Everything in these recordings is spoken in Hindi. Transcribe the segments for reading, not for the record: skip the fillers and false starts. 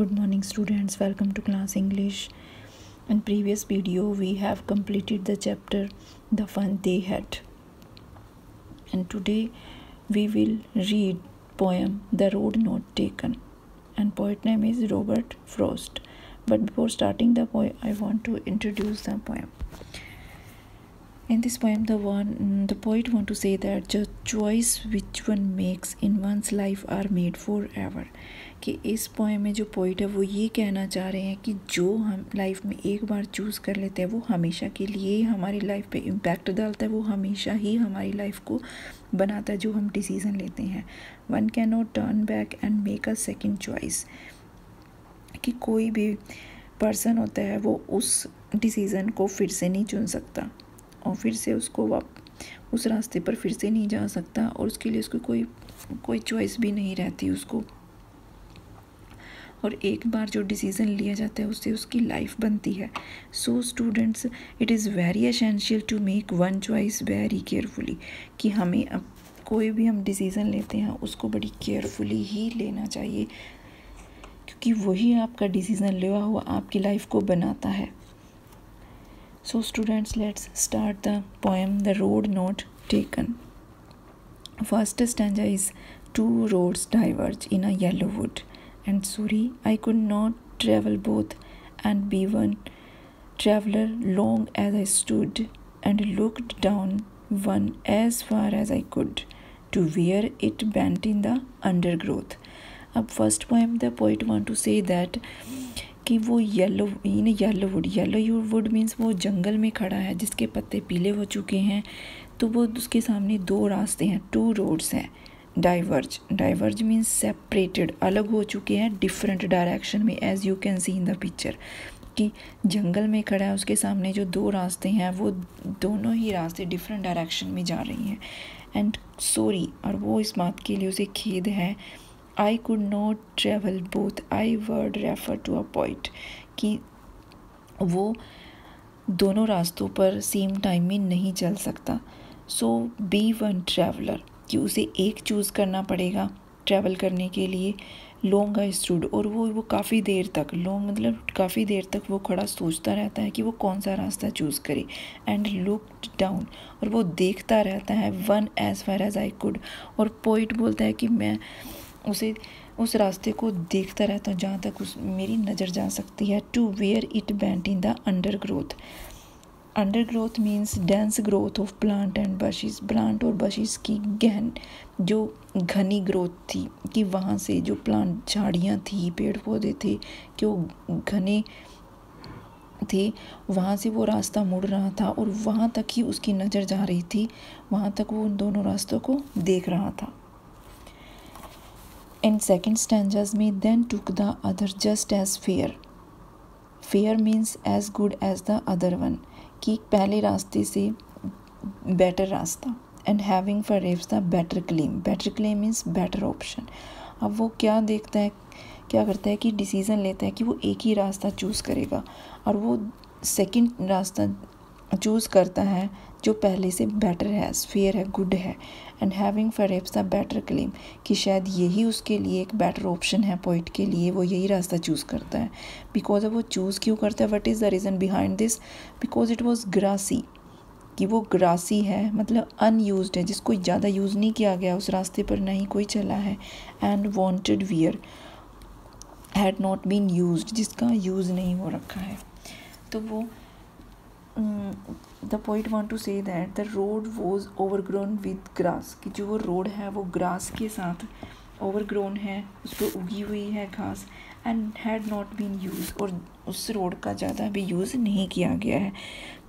Good morning students, welcome to class English. In previous video we have completed the chapter The Fun They Had, and today we will read poem The Road Not Taken, and poet name is Robert Frost. But before starting the poem I want to introduce the poem. In this poem the poet want to say that the choice which one makes in one's life are made forever. कि इस पोएम में जो पोइट है वो ये कहना चाह रहे हैं कि जो हम लाइफ में एक बार चूज़ कर लेते हैं वो हमेशा के लिए हमारी लाइफ पे इम्पैक्ट डालता है, वो हमेशा ही हमारी लाइफ को बनाता है जो हम डिसीज़न लेते हैं. One can not turn back and make a second choice. कि कोई भी पर्सन होता है वो उस डिसीज़न को फिर से नहीं चुन सकता और फिर से उसको उस रास्ते पर फिर से नहीं जा सकता, और उसके लिए उसको कोई चॉइस भी नहीं रहती उसको. और एक बार जो डिसीज़न लिया जाता है उससे उसकी लाइफ बनती है. So students, it is very essential to make one choice very carefully. कि हमें अब कोई भी हम डिसीज़न लेते हैं उसको बड़ी केयरफुली ही लेना चाहिए, क्योंकि वही आपका डिसीज़न लिया हुआ आपकी लाइफ को बनाता है. So students, let's start the poem the road not taken. First stanza is two roads diverge in a yellow wood. And sorry, I could not travel both, and be one traveler long as I stood and looked down one as far as I could, to where it bent in the undergrowth. अब first poem the poet want to say that कि वो येलो वुड मीन्स वो जंगल में खड़ा है जिसके पत्ते पीले हो चुके हैं. तो वो उसके सामने दो रास्ते हैं, टू रोड्स हैं. डाइवर्ज मीन्स सेपरेटेड, अलग हो चुके हैं डिफरेंट डायरेक्शन में, as you can see in the picture. कि जंगल में खड़ा है, उसके सामने जो दो रास्ते हैं वो दोनों ही रास्ते डिफरेंट डायरेक्शन में जा रही हैं. एंड सॉरी, और वो इस बात के लिए उसे खेद है. I could not travel both, I word refer to a point. कि वो दोनों रास्तों पर सेम टाइम में नहीं चल सकता. सो बी वन ट्रैवलर, कि उसे एक चूज़ करना पड़ेगा ट्रैवल करने के लिए. लॉन्ग आई स्टूड, और वो काफ़ी देर तक, लॉन्ग मतलब काफ़ी देर तक वो खड़ा सोचता रहता है कि वो कौन सा रास्ता चूज़ करे. एंड लुक्ड डाउन, और वो देखता रहता है. One as far as I could, और पोइट बोलता है कि मैं उस रास्ते को देखता रहता हूँ जहाँ तक मेरी नज़र जा सकती है. To where it bent in the undergrowth means dense growth of plant and bushes. Plant और बशीज की गहन जो घनी ग्रोथ थी, कि वहाँ से जो प्लांट झाड़ियाँ थी, पेड़ पौधे थे, कि वो घने थे, वहाँ से वो रास्ता मुड़ रहा था और वहाँ तक ही उसकी नज़र जा रही थी. वहाँ तक वो उन दोनों रास्तों को देख रहा था. इन सेकेंड स्टैंजाज में then took the other just as fair means as good as the other one. कि पहले रास्ते से बेटर रास्ता. And having for revs the better claim means better option. अब वो क्या करता है कि डिसीज़न लेता है कि वो एक ही रास्ता चूज़ करेगा, और वो सेकंड रास्ता चूज़ करता है जो पहले से बेटर है, फेयर है, गुड है. And having for revs the better claim, कि शायद यही उसके लिए एक बेटर ऑप्शन है. पॉइंट के लिए वो यही रास्ता चूज़ करता है. बिकॉज अब वो चूज़ क्यों करता है, what is the reason behind this? Because it was grassy. कि वो ग्रासी है मतलब अनयूज्ड है, जिसको ज़्यादा यूज़ नहीं किया गया, उस रास्ते पर नहीं कोई चला है. And wanted wear had not been used, जिसका यूज़ नहीं हो रखा है. तो वो the poet want to say that the road was overgrown with grass. कि जो वो रोड है वो ग्रास के साथ ओवरग्रोन है, उस पर उगी हुई है घास. And had not been use, और उस रोड का ज़्यादा भी यूज़ नहीं किया गया है.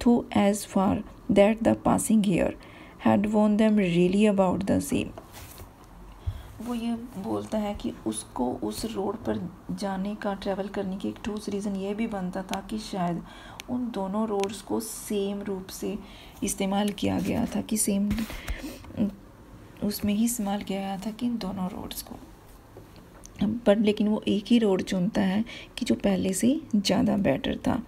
तो as far that the passing here had worn them really about the same. वो ये बोलता है कि उसको उस रोड पर जाने का, ट्रैवल करने की एक ठोस रीज़न ये भी बनता था कि शायद उन दोनों रोड्स को सेम रूप से इस्तेमाल किया गया था, कि सेम उसमें ही इस्तेमाल किया गया था कि इन दोनों रोड्स को. पर लेकिन वो एक ही रोड चुनता है कि जो पहले से ज़्यादा बेटर था.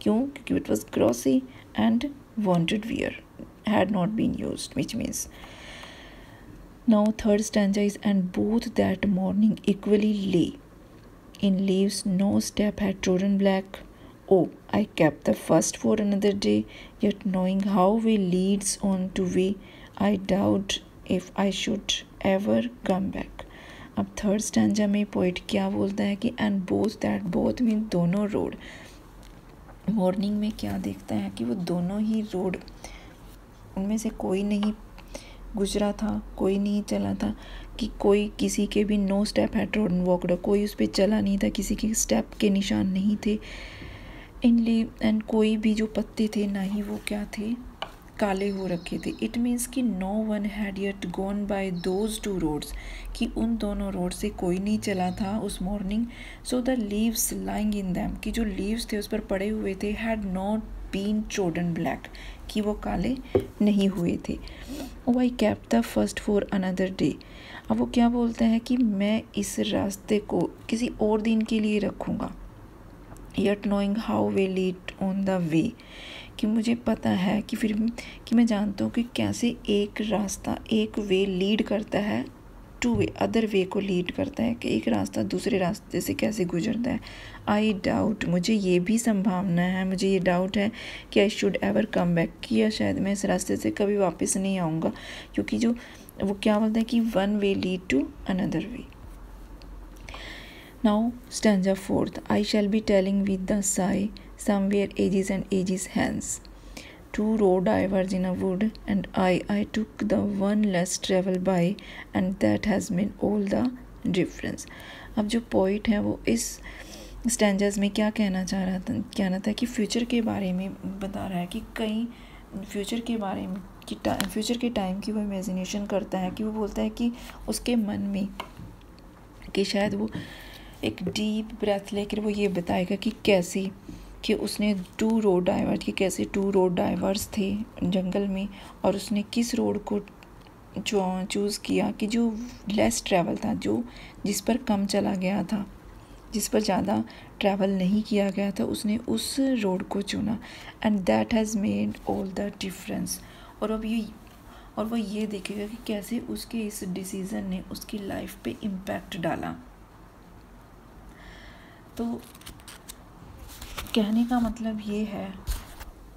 क्यों? क्योंकि it was grassy and wanted wear had not been used, which means. Now third stanza is and both that morning equally lay. In leaves no step had trodden black. Oh, I kept the first for another day, yet knowing how way leads on to way, I doubt if I should ever come back. अब थर्ड स्टैंजा में पोइट क्या बोलता है कि and both that, both mean दोनों रोड। मॉर्निंग में क्या देखता है कि वो दोनों ही रोड, उनमें से कोई नहीं गुजरा था, कोई नहीं चला था, कि कोई किसी के भी नो स्टेप है ट्रोडन वॉकड, कोई उस पर चला नहीं था, किसी के स्टेप के निशान नहीं थे। इन लीव एंड कोई भी जो पत्ते थे ना ही वो क्या थे, काले हो रखे थे। इट मीन्स कि no one had yet gone by those two roads, कि उन दोनों रोड से कोई नहीं चला था उस morning. So the leaves lying in them, कि जो लीव्स थे उस पर पड़े हुए थे, had not been trodden black, कि वो काले नहीं हुए थे। Oh I kept the first for another day. अब वो क्या बोलता है कि मैं इस रास्ते को किसी और दिन के लिए रखूँगा। Yet knowing how way lead on the way, कि मुझे पता है कि फिर कि मैं जानता हूँ कि कैसे एक रास्ता, एक वे लीड करता है टू वे, अदर वे को लीड करता है, कि एक रास्ता दूसरे रास्ते से कैसे गुजरता है। आई डाउट, मुझे ये भी संभावना है, मुझे ये डाउट है कि I should ever come back, कि या शायद मैं इस रास्ते से कभी वापस नहीं आऊँगा, क्योंकि जो वो क्या बोलता है कि one way lead to another way. Now stanza fourth. I shall be telling with the sigh, somewhere ages and ages hence. Two road diverged in a wood, and I took the one less traveled by, and that has made all the difference. अब जो पोइट है वो इस स्टैंजाज में क्या कहना था कि फ्यूचर के बारे में बता रहा है कि कई फ्यूचर के बारे में कि फ्यूचर के टाइम की वो इमेजिनेशन करता है, कि वो बोलता है कि उसके मन में कि शायद वो एक डीप ब्रेथ लेकर वो ये बताएगा कि कैसे कि उसने टू रोड डाइवर्स, कि कैसे टू रोड डाइवर्स थे जंगल में, और उसने किस रोड को चूज़ किया कि जो लेस ट्रैवल था, जो जिस पर कम चला गया था, जिस पर ज़्यादा ट्रैवल नहीं किया गया था, उसने उस रोड को चुना। And that has made all the difference. और वो ये देखेगा कि कैसे उसके इस डिसीज़न ने उसकी लाइफ पे इम्पैक्ट डाला। तो कहने का मतलब ये है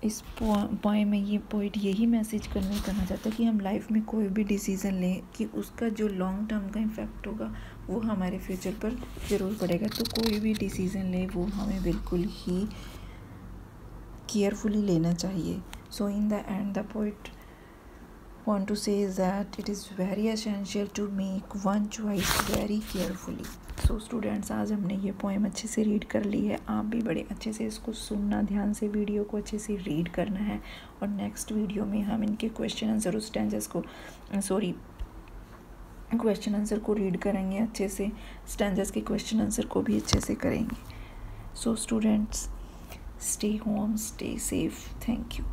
इस पोएम में, ये पोइट यही मैसेज करना चाहता है कि हम लाइफ में कोई भी डिसीज़न लें कि उसका जो लॉन्ग टर्म का इफ़ेक्ट होगा वो हमारे फ्यूचर पर ज़रूर पड़ेगा। तो कोई भी डिसीज़न ले वो हमें बिल्कुल ही केयरफुली लेना चाहिए। So in the end the poet want to say is that it is very essential to make one choice very carefully. So students, आज हमने ये पोएम अच्छे से रीड कर ली है। आप भी बड़े अच्छे से इसको सुनना, ध्यान से वीडियो को अच्छे से रीड करना है, और नेक्स्ट वीडियो में हम इनके क्वेश्चन आंसर और स्टैंजर्स को क्वेश्चन आंसर को रीड करेंगे अच्छे से, स्टैंजर्स के क्वेश्चन आंसर को भी अच्छे से करेंगे। So students, stay home, stay safe, thank you.